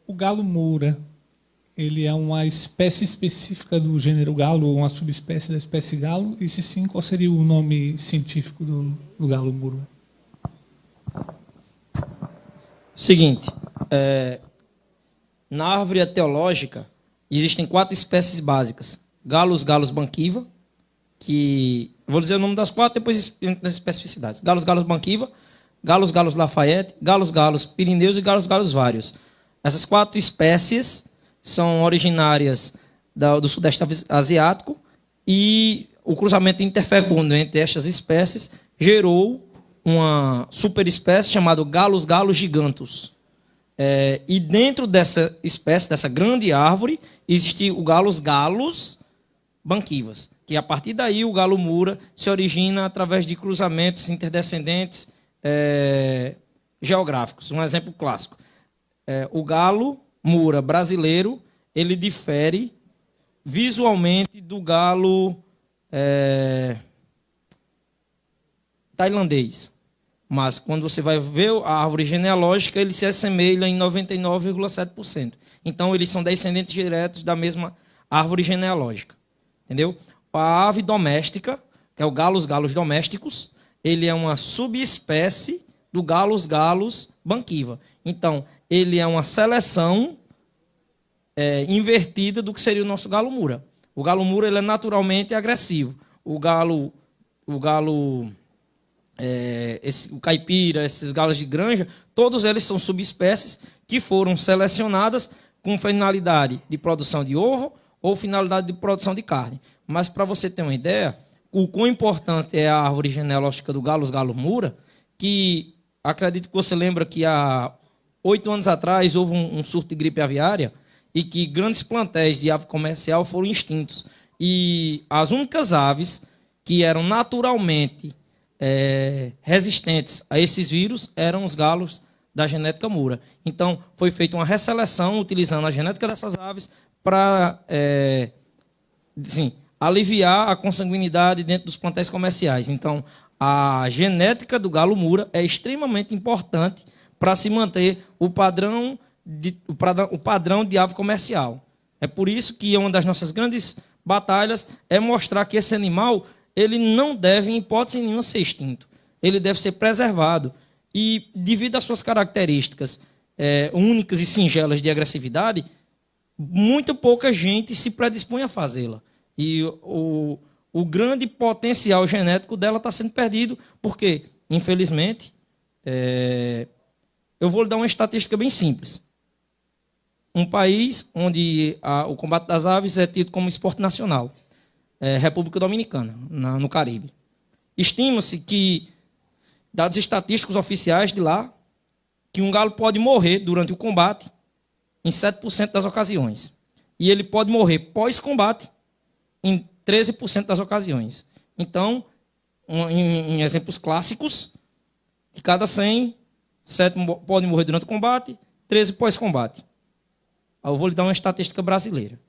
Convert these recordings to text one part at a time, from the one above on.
O galo moura, ele é uma espécie específica do gênero galo ou uma subespécie da espécie galo? E se sim, qual seria o nome científico do galo moura? Seguinte, na árvore etiológica existem 4 espécies básicas. Galos banquiva, que vou dizer o nome das 4, depois das especificidades. Galos banquiva, Galos Lafayette, Galos Pirineus e Galos vários. Essas 4 espécies são originárias do Sudeste Asiático e o cruzamento interfecundo entre estas espécies gerou uma superespécie chamada Galos gigantus. E dentro dessa espécie, dessa grande árvore, existe o Galos banquivas, que a partir daí o galo moura se origina através de cruzamentos interdescendentes geográficos. Um exemplo clássico. O galo moura brasileiro, ele difere visualmente do galo tailandês. Mas quando você vai ver a árvore genealógica, ele se assemelha em 99,7%. Então, eles são descendentes diretos da mesma árvore genealógica. Entendeu? A ave doméstica, que é o galos domésticos, ele é uma subespécie do galos banquiva. Então, ele é uma seleção invertida do que seria o nosso galo moura. O galo moura ele é naturalmente agressivo. O caipira, esses galos de granja, todos eles são subespécies que foram selecionadas com finalidade de produção de ovo ou finalidade de produção de carne. Mas, para você ter uma ideia, o quão importante é a árvore genealógica do galo moura, que acredito que você lembra que há 8 anos atrás houve um surto de gripe aviária e que grandes plantéis de ave comercial foram extintos. E as únicas aves que eram naturalmente resistentes a esses vírus eram os galos da genética moura. Então, foi feita uma resseleção utilizando a genética dessas aves para aliviar a consanguinidade dentro dos plantéis comerciais. Então, a genética do galo moura é extremamente importante para se manter o padrão de ave comercial. É por isso que uma das nossas grandes batalhas é mostrar que esse animal ele não deve, em hipótese nenhuma, ser extinto. Ele deve ser preservado. E, devido às suas características únicas e singelas de agressividade, muito pouca gente se predispõe a fazê-la. E o grande potencial genético dela está sendo perdido, porque, infelizmente, eu vou lhe dar uma estatística bem simples. Um país onde o combate das aves é tido como esporte nacional, República Dominicana, no Caribe. Estima-se que, dados estatísticos oficiais de lá, que um galo pode morrer durante o combate em 7% das ocasiões. E ele pode morrer pós-combate em 13% das ocasiões. Então, em exemplos clássicos, de cada 100, 7 podem morrer durante o combate, 13 pós-combate. Eu vou lhe dar uma estatística brasileira.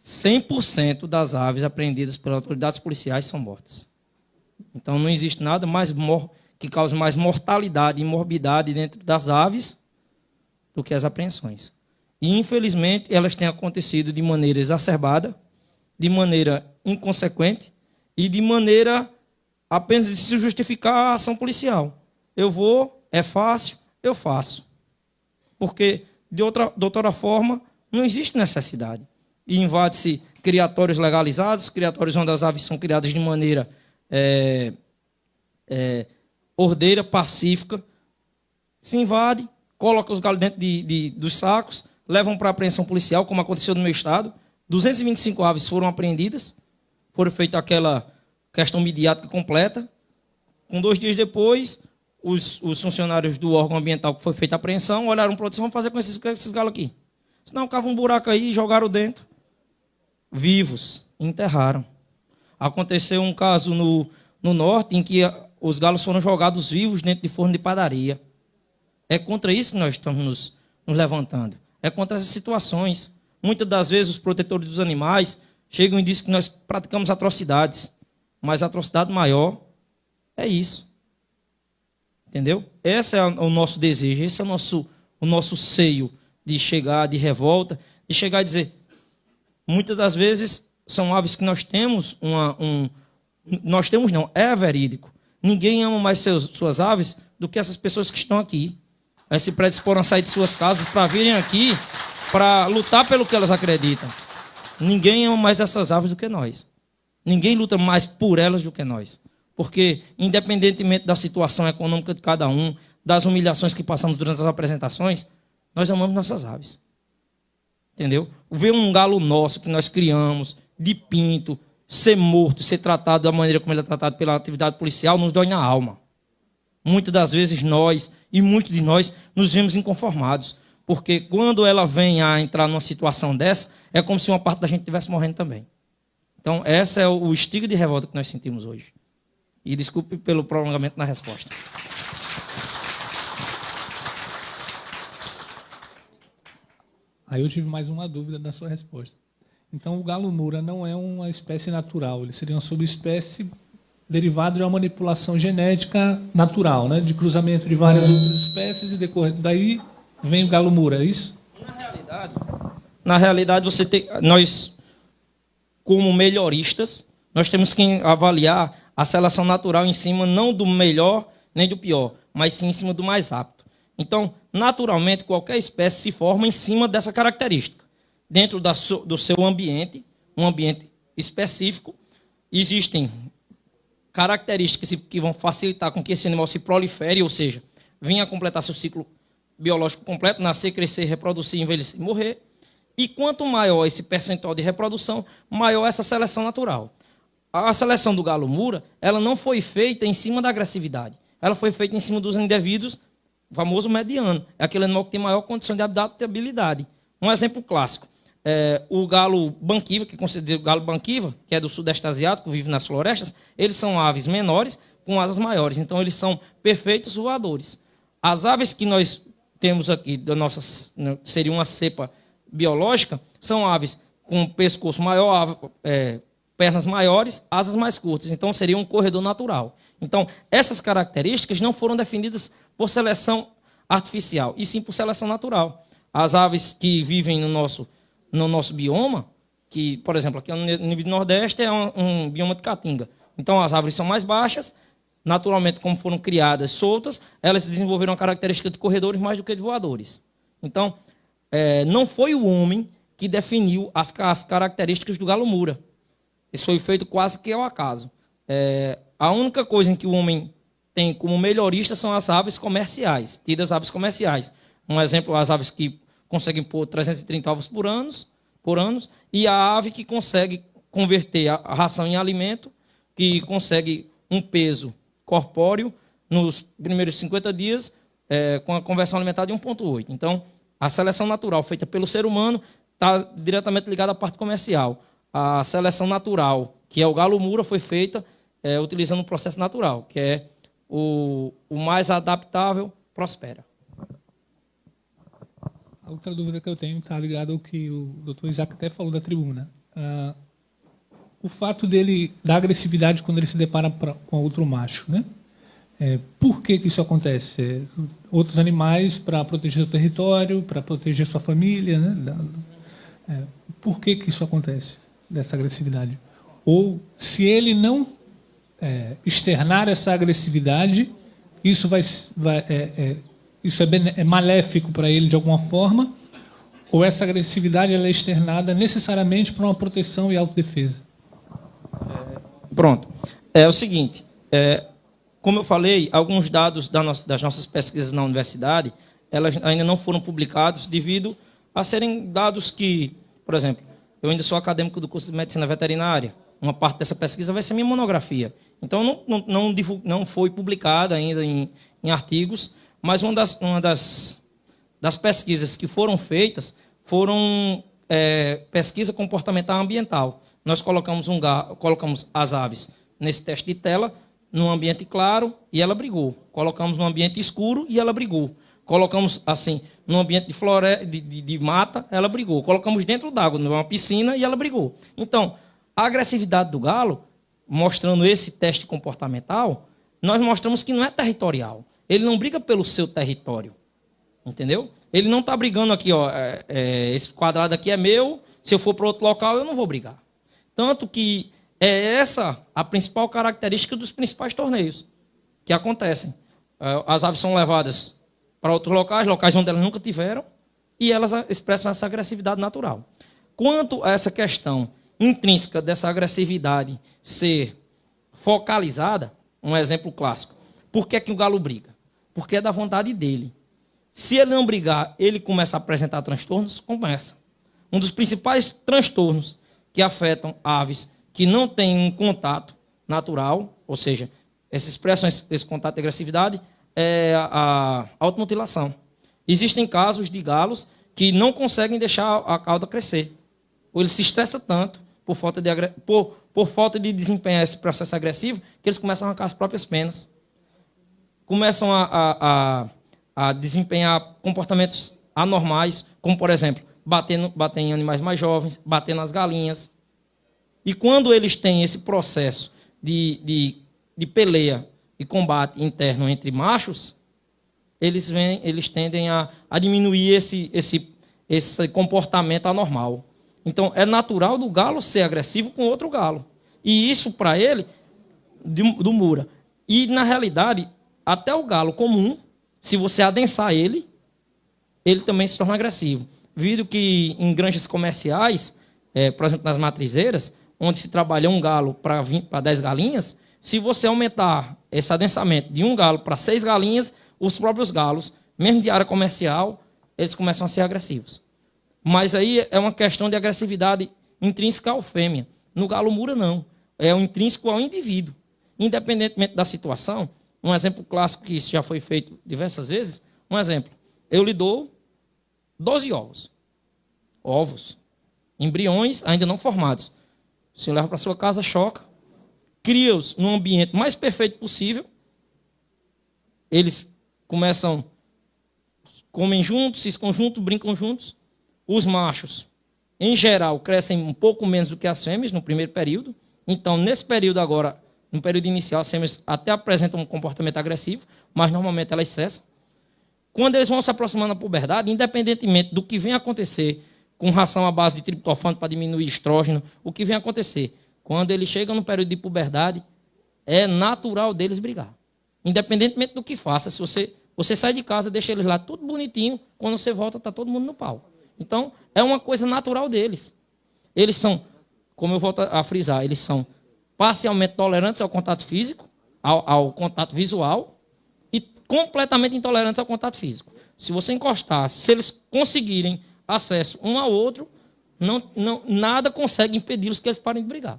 100% das aves apreendidas pelas autoridades policiais são mortas. Então, não existe nada que cause mais mortalidade e morbidade dentro das aves do que as apreensões. E, infelizmente, elas têm acontecido de maneira exacerbada, de maneira inconsequente e de maneira apenas de se justificar a ação policial. Eu vou, é fácil, eu faço. Porque, de outra forma, não existe necessidade. E invade-se criatórios legalizados, criatórios onde as aves são criadas de maneira ordeira, pacífica. Se invade, coloca os galos dentro dos sacos, levam para apreensão policial, como aconteceu no meu estado. 225 aves foram apreendidas, foram feita aquela questão midiática completa. 2 dias depois, os funcionários do órgão ambiental que foi feita a apreensão olharam para o vamos fazer com esses galos aqui. Senão, cavam um buraco aí e jogaram dentro. Vivos, enterraram. Aconteceu um caso no norte em que os galos foram jogados vivos dentro de forno de padaria. É contra isso que nós estamos nos levantando. É contra essas situações. Muitas das vezes os protetores dos animais chegam e dizem que nós praticamos atrocidades. Mas a atrocidade maior é isso. Entendeu? Esse é o nosso desejo, esse é o nosso seio de chegar, de revolta, de chegar e dizer, muitas das vezes são aves que nós temos nós temos não, é verídico. Ninguém ama mais suas aves do que essas pessoas que estão aqui. Elas se predisporam a sair de suas casas para virem aqui, para lutar pelo que elas acreditam. Ninguém ama mais essas aves do que nós. Ninguém luta mais por elas do que nós. Porque, independentemente da situação econômica de cada um, das humilhações que passamos durante as apresentações, nós amamos nossas aves. Entendeu? Ver um galo nosso que nós criamos, de pinto, ser morto, ser tratado da maneira como ele é tratado pela atividade policial, nos dói na alma. Muitas das vezes nós, e muitos de nós, nos vemos inconformados. Porque quando ela vem a entrar numa situação dessa, é como se uma parte da gente estivesse morrendo também. Então, esse é o estilo de revolta que nós sentimos hoje. E desculpe pelo prolongamento na resposta. Aí eu tive mais uma dúvida da sua resposta. Então, o galo-mura não é uma espécie natural, ele seria uma subespécie derivada de uma manipulação genética natural, né? De cruzamento de várias outras espécies, e daí vem o galo-mura, é isso? Na realidade nós, como melhoristas, nós temos que avaliar a seleção natural em cima não do melhor nem do pior, mas sim em cima do mais apto. Então, naturalmente, qualquer espécie se forma em cima dessa característica. Dentro do seu ambiente, um ambiente específico, existem características que vão facilitar com que esse animal se prolifere, ou seja, venha a completar seu ciclo biológico completo, nascer, crescer, reproduzir, envelhecer e morrer. E quanto maior esse percentual de reprodução, maior essa seleção natural. A seleção do galo-mura, ela não foi feita em cima da agressividade. Ela foi feita em cima dos indivíduos, o famoso mediano. É aquele animal que tem maior condição de adaptabilidade. Um exemplo clássico. O galo banquiva, que é considerado o galo banquiva, que é do sudeste asiático, vive nas florestas, eles são aves menores com asas maiores. Então, eles são perfeitos voadores. As aves que nós temos aqui, seria uma cepa biológica, são aves com pescoço maior, pernas maiores, asas mais curtas. Então, seria um corredor natural. Então, essas características não foram definidas por seleção artificial, e sim por seleção natural. As aves que vivem no nosso bioma, que, por exemplo, aqui no nível do Nordeste é um bioma de caatinga. Então, as árvores são mais baixas, naturalmente, como foram criadas soltas, elas desenvolveram a característica de corredores mais do que de voadores. Então, não foi o homem que definiu as características do galo-mura. Isso foi feito quase que ao acaso. A única coisa em que o homem tem como melhorista são as aves comerciais, tidas aves comerciais. Um exemplo, as aves que conseguem pôr 330 ovos por ano, e a ave que consegue converter a ração em alimento, que consegue um peso corpóreo nos primeiros 50 dias, com a conversão alimentar de 1,8. Então, a seleção natural feita pelo ser humano está diretamente ligada à parte comercial. A seleção natural, que é o galo-mura, foi feita utilizando um processo natural, que é o mais adaptável prospera. A outra dúvida que eu tenho está ligada ao que o Dr. Isaac até falou da tribuna. O fato da agressividade quando ele se depara com outro macho, né? Por que isso acontece? Outros animais para proteger o território, para proteger sua família, né? Por que isso acontece, dessa agressividade? Ou, se ele não externar essa agressividade, isso é maléfico para ele de alguma forma, ou essa agressividade ela é externada necessariamente para uma proteção e autodefesa? Pronto. É o seguinte, como eu falei, alguns dados das nossas pesquisas na universidade, elas ainda não foram publicados devido a serem dados que, por exemplo, eu ainda sou acadêmico do curso de medicina veterinária, uma parte dessa pesquisa vai ser minha monografia. Então, não foi publicada ainda em artigos, mas uma das pesquisas que foram feitas foram pesquisa comportamental ambiental. Nós colocamos as aves nesse teste de tela, num ambiente claro, e ela brigou. Colocamos num ambiente escuro e ela brigou. Colocamos, assim, num ambiente de floresta, de mata, ela brigou. Colocamos dentro d'água, numa piscina, e ela brigou. Então, a agressividade do galo, mostrando esse teste comportamental, nós mostramos que não é territorial. Ele não briga pelo seu território, entendeu? Ele não está brigando aqui, ó, esse quadrado aqui é meu, se eu for para outro local eu não vou brigar. Tanto que é essa a principal característica dos principais torneios que acontecem. As aves são levadas para outros locais onde elas nunca tiveram, e elas expressam essa agressividade natural. Quanto a essa questão intrínseca dessa agressividade ser focalizada, um exemplo clássico. Por que é que o galo briga? Porque é da vontade dele. Se ele não brigar, ele começa a apresentar transtornos? Começa. Um dos principais transtornos que afetam aves que não têm um contato natural, ou seja, essa expressão, esse contato de agressividade, é a automutilação. Existem casos de galos que não conseguem deixar a cauda crescer. Ou ele se estressa tanto por falta de desempenhar esse processo agressivo que eles começam a arrancar as próprias penas. Começam a desempenhar comportamentos anormais, como, por exemplo, bater em animais mais jovens, bater nas galinhas. E quando eles têm esse processo de peleia e combate interno entre machos, eles tendem a diminuir esse comportamento anormal. Então, é natural do galo ser agressivo com outro galo. E isso, para ele, do Mura. E, na realidade, até o galo comum, se você adensar ele também se torna agressivo. Visto que em granjas comerciais, por exemplo, nas matrizeiras, onde se trabalha um galo para 10 galinhas, se você aumentar esse adensamento de um galo para 6 galinhas, os próprios galos, mesmo de área comercial, eles começam a ser agressivos. Mas aí é uma questão de agressividade intrínseca ao fêmea. No galo Mura, não. É um intrínseco ao indivíduo. Independentemente da situação, um exemplo clássico que isso já foi feito diversas vezes, um exemplo, eu lhe dou 12 ovos, embriões ainda não formados. Você leva para sua casa, choca, cria-os num ambiente mais perfeito possível, eles comem juntos, se esconjuntam, brincam juntos. Os machos, em geral, crescem um pouco menos do que as fêmeas no primeiro período. Então, nesse período agora, no período inicial, as fêmeas até apresentam um comportamento agressivo, mas normalmente elas cessam. Quando eles vão se aproximando da puberdade, independentemente do que vem acontecer com ração à base de triptofano para diminuir estrógeno, o que vem acontecer? Quando eles chegam no período de puberdade, é natural deles brigar. Independentemente do que faça, se você sai de casa, deixa eles lá tudo bonitinho, quando você volta, está todo mundo no pau. Então, é uma coisa natural deles. Eles são, como eu volto a frisar, eles são parcialmente tolerantes ao contato físico, ao contato visual, e completamente intolerantes ao contato físico. Se você encostar, se eles conseguirem acesso um ao outro, nada consegue impedi-los que eles parem de brigar.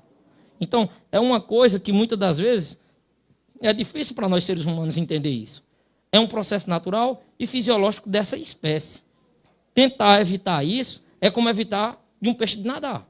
Então, é uma coisa que muitas das vezes é difícil para nós seres humanos entender isso. É um processo natural e fisiológico dessa espécie. Tentar evitar isso é como evitar de um peixe de nadar.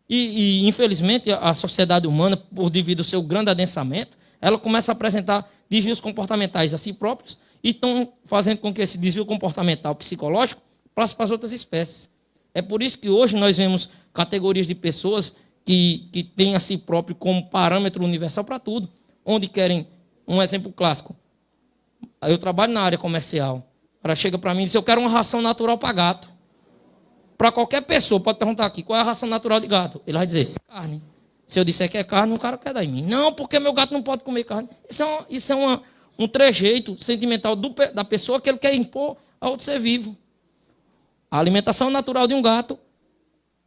E infelizmente, a sociedade humana, devido ao seu grande adensamento, ela começa a apresentar desvios comportamentais a si próprios e estão fazendo com que esse desvio comportamental psicológico passe para as outras espécies. É por isso que hoje nós vemos categorias de pessoas que têm a si próprio como parâmetro universal para tudo, onde querem, um exemplo clássico, eu trabalho na área comercial, o cara chega para mim e diz, eu quero uma ração natural para gato. Para qualquer pessoa, pode perguntar aqui, qual é a ração natural de gato? Ele vai dizer, carne. Se eu disser que é carne, o cara quer dar em mim. Não, porque meu gato não pode comer carne. Isso é um trejeito sentimental da pessoa que ele quer impor a outro ser vivo. A alimentação natural de um gato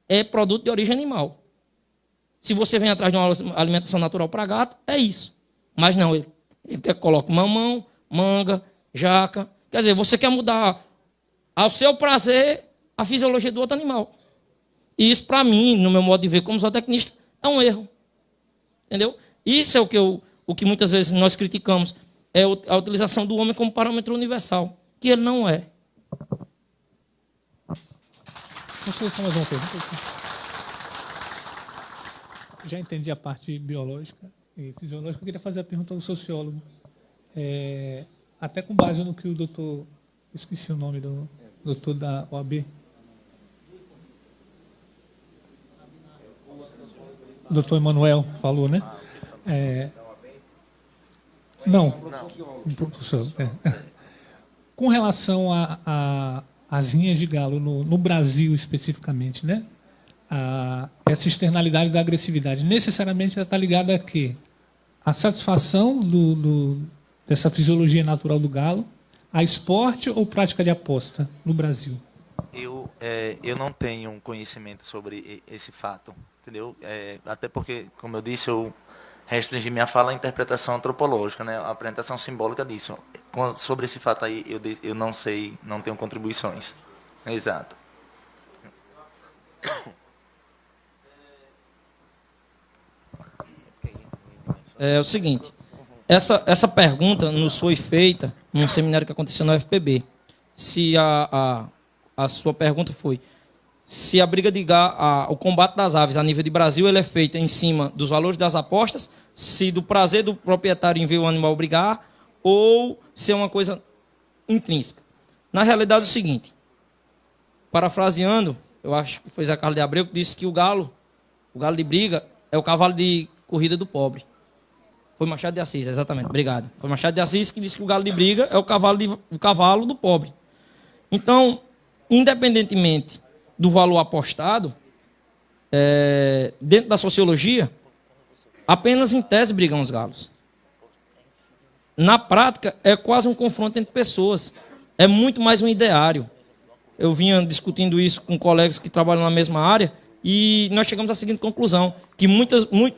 é produto de origem animal. Se você vem atrás de uma alimentação natural para gato, é isso. Mas não, ele quer que coloque mamão, manga, jaca. Quer dizer, você quer mudar ao seu prazer a fisiologia do outro animal. E isso, para mim, no meu modo de ver como zootecnista, é um erro. Entendeu? Isso é o que muitas vezes nós criticamos, é a utilização do homem como parâmetro universal, que ele não é. Deixa eu só mais uma pergunta aqui. Já entendi a parte biológica e fisiológica. Eu queria fazer a pergunta ao sociólogo. Até com base no que o doutor... Esqueci o nome do doutor da OAB. O doutor Emanuel falou, né? Não, professor. Com relação à as rinhas de galo no Brasil especificamente, né? Essa externalidade da agressividade necessariamente está ligada a quê? A satisfação dessa fisiologia natural do galo, a esporte ou prática de aposta no Brasil? Eu não tenho conhecimento sobre esse fato, entendeu? Até porque, como eu disse, eu restringi minha fala à interpretação antropológica, né? A apresentação simbólica disso. Sobre esse fato aí, eu não sei, não tenho contribuições. Exato. É o seguinte, essa pergunta nos foi feita num seminário que aconteceu no UFPB. Se a sua pergunta foi se a briga de o combate das aves a nível de Brasil ele é feito em cima dos valores das apostas, se do prazer do proprietário em ver o animal brigar, ou se é uma coisa intrínseca. Na realidade é o seguinte, parafraseando, eu acho que foi Zé Carlos de Abreu que disse que o galo de briga é o cavalo de corrida do pobre. Foi Machado de Assis, exatamente, obrigado. Foi Machado de Assis que disse que o galo de briga é o cavalo do pobre. Então, independentemente do valor apostado, dentro da sociologia, apenas em tese brigam os galos. Na prática, é quase um confronto entre pessoas. É muito mais um ideário. Eu vinha discutindo isso com colegas que trabalham na mesma área e nós chegamos à seguinte conclusão, que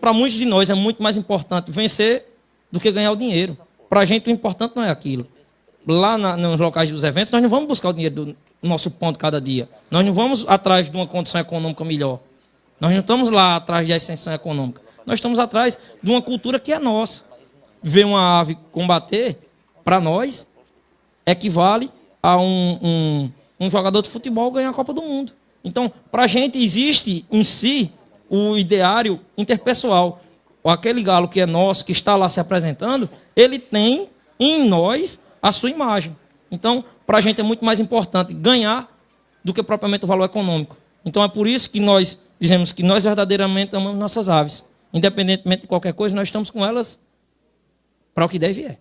para muitos de nós é muito mais importante vencer do que ganhar o dinheiro. Para a gente o importante não é aquilo. Lá nos locais dos eventos, nós não vamos buscar o dinheiro do nosso pão de cada dia. Nós não vamos atrás de uma condição econômica melhor. Nós não estamos lá atrás de ascensão econômica. Nós estamos atrás de uma cultura que é nossa. Ver uma ave combater, para nós, equivale a um jogador de futebol ganhar a Copa do Mundo. Então, para a gente existe em si o ideário interpessoal. Aquele galo que é nosso, que está lá se apresentando, ele tem em nós a sua imagem. Então, para a gente é muito mais importante ganhar do que propriamente o valor econômico. Então, é por isso que nós dizemos que nós verdadeiramente amamos nossas aves. Independentemente de qualquer coisa, nós estamos com elas para o que deve é.